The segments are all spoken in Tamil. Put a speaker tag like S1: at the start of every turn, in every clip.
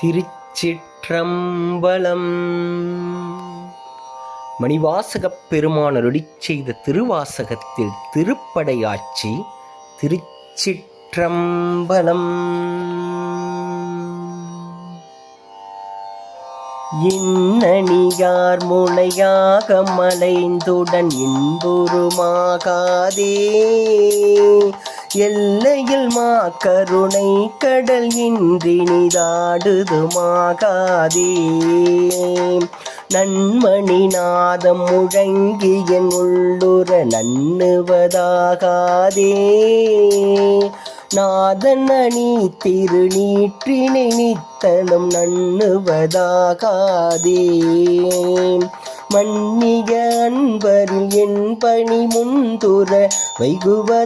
S1: திருச்சிற்றம்பலம். மணிவாசகப் பெருமான் அருளிச் செய்த திருவாசகத்தில் திருப்படையாட்சி. திருச்சிற்றம்பலம். இன்னணியார் முளையாக மலைந்துடன் இன்புறுமாகாதே, எல்லையில் மாக்கருணை கடல் இன்றினிதாடுதுமாகாதே. நன்மணி நாதம் முழங்கிய உள்ளுர நன்னுவதாகாதே, நாதன் அணி திருநீற்றினை நித்தலும் நன்னுவதாகாதே. மன்னிய அன்பரில் என் பணி முந்துர வைகுவதாகாதே,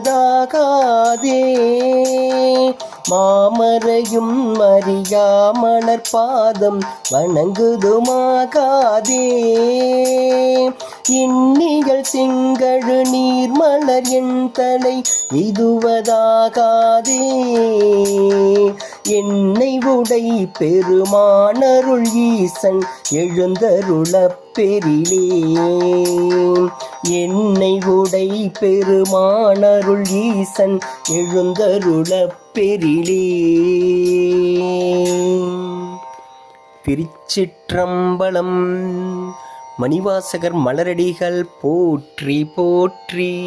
S1: மாமரையும் மறியா மலர்பாதம் வணங்குதுமாகாதே. இன்னிகள் செங்கழு நீர்மலர் என் தலை எய்துவதாகாதே, என்னை உடை பெருமானருள் ஈசன் எழுந்தருளப் பெரிலே. என்னை உடை பெருமானருள் ஈசன் எழுந்தருளப் பெரிலே. திருச்சிற்றம்பலம். மணிவாசகர் மலரடிகள் போற்றி போற்றி.